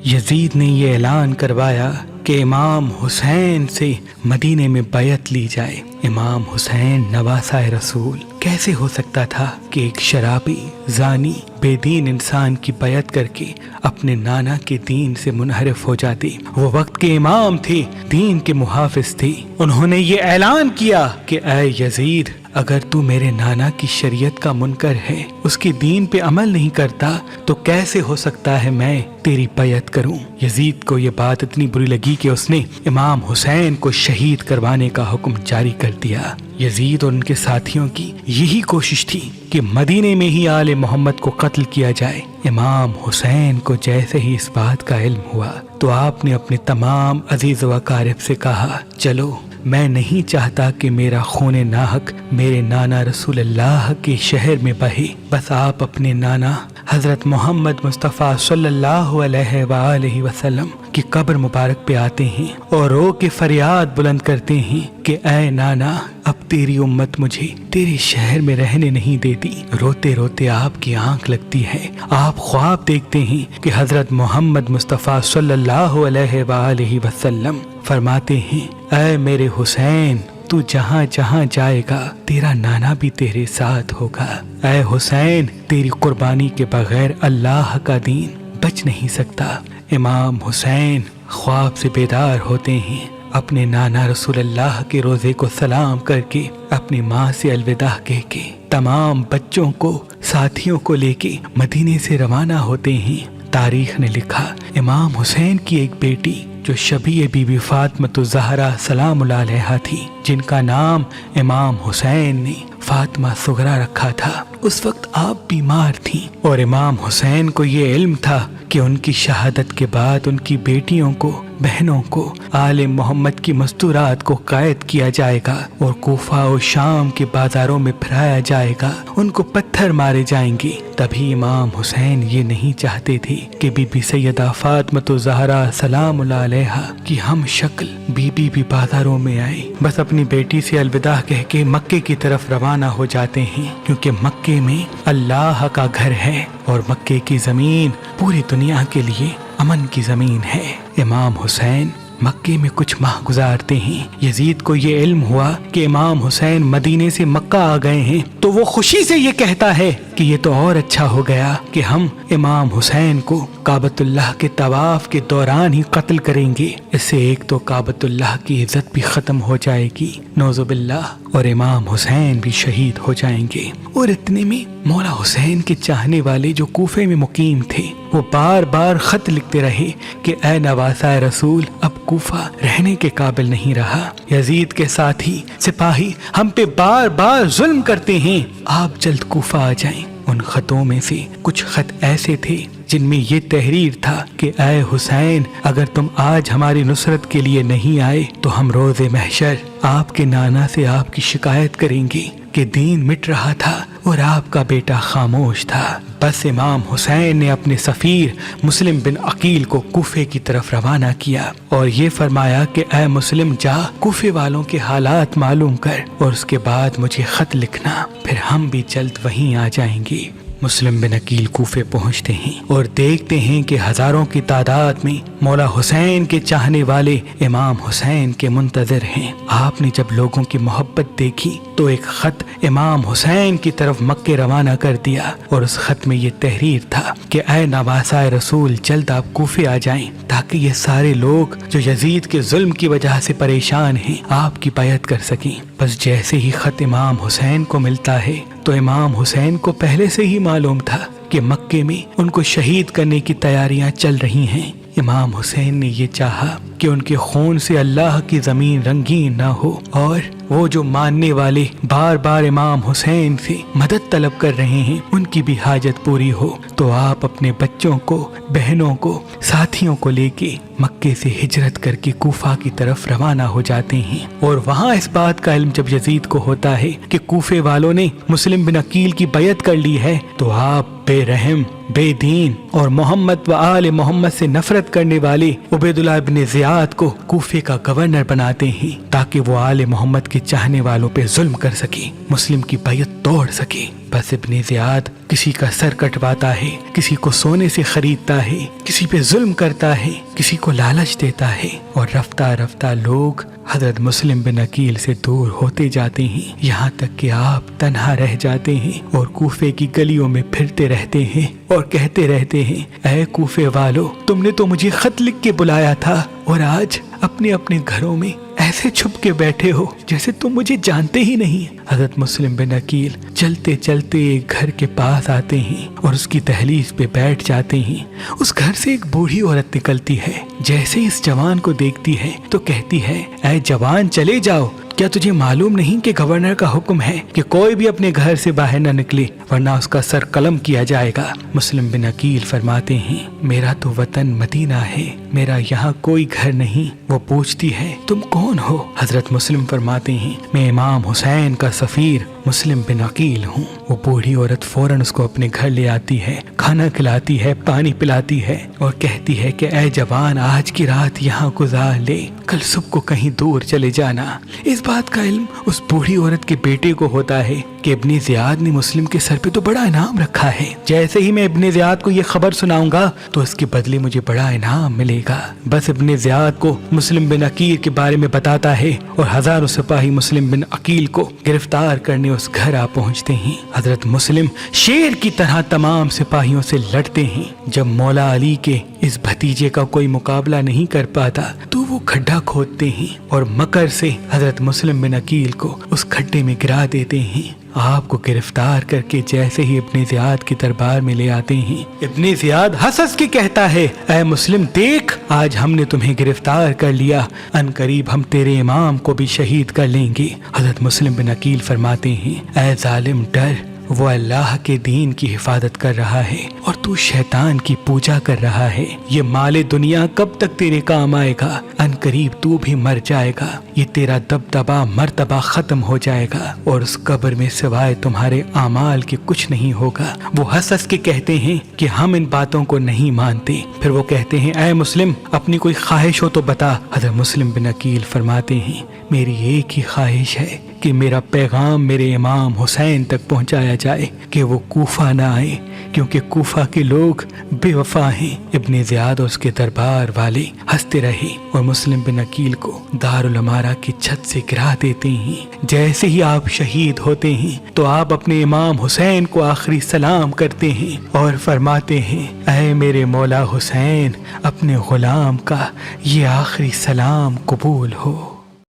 Yazid ने ये ऐलान करवाया कि इमाम हुसैन से मदीने में बैत ली जाए। इमाम हुसैन नवासाए रसूल, कैसे हो सकता था कि एक शराबी, जानी, बेदीन इंसान की बैत करके अपने नाना के दीन से मुनहरिफ हो जाती। वो वक्त के इमाम थे, दीन के मुहाफिज थे। उन्होंने ये ऐलान किया कि ऐ यजीद, अगर तू मेरे नाना की शरीयत का मुनकर है, उसकी दीन पे अमल नहीं करता, तो कैसे हो सकता है मैं तेरी बैत करूं। यजीद को ये बात इतनी बुरी लगी कि उसने इमाम हुसैन को शहीद करवाने का हुक्म जारी कर दिया। यजीद और उनके साथियों की यही कोशिश थी कि मदीने में ही आले मोहम्मद को कत्ल किया जाए। इमाम हुसैन को जैसे ही इस बात का इल्म हुआ तो आपने अपने तमाम अजीज व अकारिब से कहा, चलो, मैं नहीं चाहता कि मेरा खून नाहक मेरे नाना रसूलुल्लाह के शहर में बहे। बस आप अपने नाना हजरत मोहम्मद मुस्तफ़ा सल्लल्लाहु अलैहि वसल्लम की कब्र मुबारक पे आते हैं और रो के फरियाद बुलंद करते हैं कि ऐ नाना, अब तेरी उम्मत मुझे तेरे शहर में रहने नहीं देती। रोते रोते आपकी आंख लगती है। आप ख्वाब देखते हैं कि हजरत मोहम्मद मुस्तफ़ा सल्लल्लाहु अलैहि वसल्लम फरमाते हैं, ऐ मेरे हुसैन, तू जहाँ जहाँ जाएगा तेरा नाना भी तेरे साथ होगा। ऐ हुसैन, तेरी कुर्बानी के बगैर अल्लाह का दीन बच नहीं सकता। इमाम हुसैन ख्वाब से बेदार होते हैं। अपने नाना रसूलुल्लाह के रोजे को सलाम करके अपनी माँ से अलविदा कह के तमाम बच्चों को, साथियों को लेके मदीने से रवाना होते हैं। तारीख ने लिखा, इमाम हुसैन की एक बेटी जो शबीह बीबी फातिमा ज़हरा सलामुल अलैहा थी, जिनका नाम इमाम हुसैन ने फातिमा सुगरा रखा था, उस वक्त आप बीमार थी और इमाम हुसैन को ये इल्म था कि उनकी शहादत के बाद उनकी बेटियों को, बहनों को आले मोहम्मद की मस्तूरात को कैद किया जाएगा और कूफा और शाम के बाजारों में फिराया जाएगा, उनको पत्थर मारे जाएंगे। तभी इमाम हुसैन ये नहीं चाहते थे कि बीबी सैयदा फातिमा ज़हरा सलामुल अलैहा की हम शक्ल बीबी भी बाजारों में आए। बस अपनी बेटी से अलविदा कह के मक्के की तरफ रवाना हो जाते हैं, क्योंकि मक्के में अल्लाह का घर है और मक्के की जमीन पूरी दुनिया के लिए अमन की जमीन है। इमाम हुसैन मक्के में कुछ माह गुजारते हैं। यजीद को ये इल्म हुआ कि इमाम हुसैन मदीने से मक्का आ गए हैं, तो वो खुशी से ये कहता है कि ये तो और अच्छा हो गया कि हम इमाम हुसैन को काबतुल्लाह के तवाफ के दौरान ही कत्ल करेंगे। इससे एक तो काबतुल्लाह की इज्जत भी खत्म हो जाएगी, नौजुबिल्लाह, और इमाम हुसैन भी शहीद हो जाएंगे। और इतने में मौला हुसैन के चाहने वाले जो कूफे में मुकीम थे, वो बार बार खत लिखते रहे कि ऐ नवासाए रसूल, अब कूफा रहने के काबिल नहीं रहा। यजीद के साथी सिपाही हम पे बार बार जुल्म करते हैं, आप जल्द कूफा आ जाएं। उन खतों में से कुछ खत ऐसे थे जिनमें ये तहरीर था कि ऐ हुसैन, अगर तुम आज हमारी नुसरत के लिए नहीं आए तो हम रोज़े महशर आपके नाना से आपकी शिकायत करेंगे कि दीन मिट रहा था और आपका बेटा खामोश था। बस इमाम हुसैन ने अपने सफ़ीर मुस्लिम बिन अकील को कूफे की तरफ रवाना किया और ये फरमाया कि ऐ मुस्लिम, जा कूफे वालों के हालात मालूम कर और उसके बाद मुझे खत लिखना, फिर हम भी जल्द वहीं आ जाएंगे। मुस्लिम बिन अकील कूफे पहुंचते हैं और देखते हैं कि हजारों की तादाद में मौला हुसैन के चाहने वाले इमाम हुसैन के मुंतजर हैं। आपने जब लोगों की मोहब्बत देखी तो एक खत इमाम हुसैन की तरफ मक्के रवाना कर दिया और उस खत में ये तहरीर था कि ऐ नवासाए रसूल, जल्द आप कूफे आ जाएं ताकि ये सारे लोग जो यजीद के जुल्म की वजह से परेशान हैं आपकी बैत कर सकें। बस जैसे ही खत इमाम हुसैन को मिलता है तो इमाम हुसैन को पहले से ही मालूम था कि मक्के में उनको शहीद करने की तैयारियां चल रही हैं। इमाम हुसैन ने ये चाहा कि उनके खून से अल्लाह की जमीन रंगीन ना हो और वो जो मानने वाले बार बार इमाम हुसैन से मदद तलब कर रहे हैं उनकी भी हाजत पूरी हो। तो आप अपने बच्चों को, बहनों को, साथियों को लेके मक्के से हिजरत करके कूफा की तरफ रवाना हो जाते हैं। और वहाँ इस बात का इल्म जब यजीद को होता है कि कूफे वालों ने मुस्लिम बिन अकील की बैत कर ली है, तो आप बेरहम, बेदीन और मोहम्मद व आले मोहम्मद से नफरत करने वाले उबैदुल्लाह इब्न ज़ियाद को कूफे का गवर्नर बनाते हैं ताकि वो आले मोहम्मद के चाहने वालों पे जुल्म कर सके, मुस्लिम की बैत तोड़ सके। بس ابن زیاد کسی کا سر کٹواتا ہے، کسی کو سونے سے خریدتا ہے، کسی پہ ظلم کرتا ہے، کسی کو لالچ دیتا ہے، اور رفتہ رفتہ لوگ حضرت مسلم بن عقیل سے دور ہوتے جاتے ہیں، یہاں تک کہ آپ تنہا رہ جاتے ہیں اور کوفے کی گلیوں میں پھرتے رہتے ہیں اور کہتے رہتے ہیں، اے کوفے والو، تم نے تو مجھے خط لکھ کے بلایا تھا اور آج اپنے اپنے گھروں میں ایسے چھپ کے بیٹھے ہو جیسے تم مجھے جانتے ہی نہیں۔ حضرت مسلم بن عقیل چلتے چلتے ایک گھر کے پاس آتے ہیں اور اس کی دہلیز پہ بیٹھ جاتے ہیں۔ اس گھر سے ایک بوڑھی عورت نکلتی ہے، جیسے اس جوان کو دیکھتی ہے تو کہتی ہے، اے جوان چلے جاؤ، کیا تجھے معلوم نہیں کہ گورنر کا حکم ہے کہ کوئی بھی اپنے گھر سے باہر نہ نکلے ورنہ اس کا سر قلم کیا جائے گا؟ مسلم بن عقیل فرماتے ہیں، میرا تو وطن مدینہ ہے، میرا یہاں کوئی گھر نہیں۔ وہ پوچھتی ہے، تم کون ہو؟ حضرت مسلم فرماتے ہیں، میں امام حسین کا سفیر مسلم بن عقیل ہوں۔ وہ بوڑھی عورت فوراً اس کو اپنے گھر لے آتی ہے، کھانا کھلاتی ہے، پانی پلاتی ہے اور کہتی ہے کہ اے جوان، آج کی رات یہاں گزار لے، کل صبح کو کہیں دور چلے جانا۔ اس بات کا علم اس بوڑھی عورت کے بیٹے کو ہوتا ہے کہ ابن زیاد نے مسلم کے سر پہ تو بڑا انعام رکھا ہے، جیسے ہی میں ابن زیاد کو یہ خبر سناؤں گا تو اس کے بدلے مجھے بڑا انعام ملے گا۔ بس ابن زیاد کو مسلم بن عقیل کے بارے میں بتاتا ہے اور ہزاروں سپاہی مسلم بن عقیل کو گرفتار کرنے اس گھر آ پہنچتے ہیں۔ حضرت مسلم شیر کی طرح تمام سپاہیوں سے لڑتے ہیں۔ جب مولا علی کے اس بھتیجے کا کوئی مقابلہ نہیں کر پاتا تو وہ کھڈا کھودتے ہیں اور مکر سے حضرت مسلم بن عقیل کو اس کھڈے میں گرا دیتے ہیں۔ آپ کو گرفتار کر کے جیسے ہی ابن زیاد کے دربار میں لے آتے ہیں، ابن زیاد ہنس کے کہتا ہے، اے مسلم دیکھ، آج ہم نے تمہیں گرفتار کر لیا، ان قریب ہم تیرے امام کو بھی شہید کر لیں گے۔ حضرت مسلم بن عقیل فرماتے ہیں، اے ظالم ڈر، وہ اللہ کے دین کی حفاظت کر رہا ہے اور تو شیطان کی پوجا کر رہا ہے۔ یہ مال دنیا کب تک تیرے کام آئے گا؟ ان قریب تو بھی مر جائے گا، یہ تیرا دبدبا مرتبہ ختم ہو جائے گا اور اس قبر میں سوائے تمہارے اعمال کے کچھ نہیں ہوگا۔ وہ ہنس کے کہتے ہیں کہ ہم ان باتوں کو نہیں مانتے۔ پھر وہ کہتے ہیں، اے مسلم، اپنی کوئی خواہش ہو تو بتا۔ حضرت مسلم بن عقیل فرماتے ہیں، میری ایک ہی خواہش ہے کہ میرا پیغام میرے امام حسین تک پہنچایا جائے کہ وہ کوفہ نہ آئے، کیونکہ کوفہ کے لوگ بے وفا ہیں۔ ابن زیاد اور اس کے دربار والے ہنستے رہے اور مسلم بن عقیل کو دارالعمارہ کی چھت سے گرا دیتے ہیں۔ جیسے ہی آپ شہید ہوتے ہیں تو آپ اپنے امام حسین کو آخری سلام کرتے ہیں اور فرماتے ہیں، اے میرے مولا حسین، اپنے غلام کا یہ آخری سلام قبول ہو۔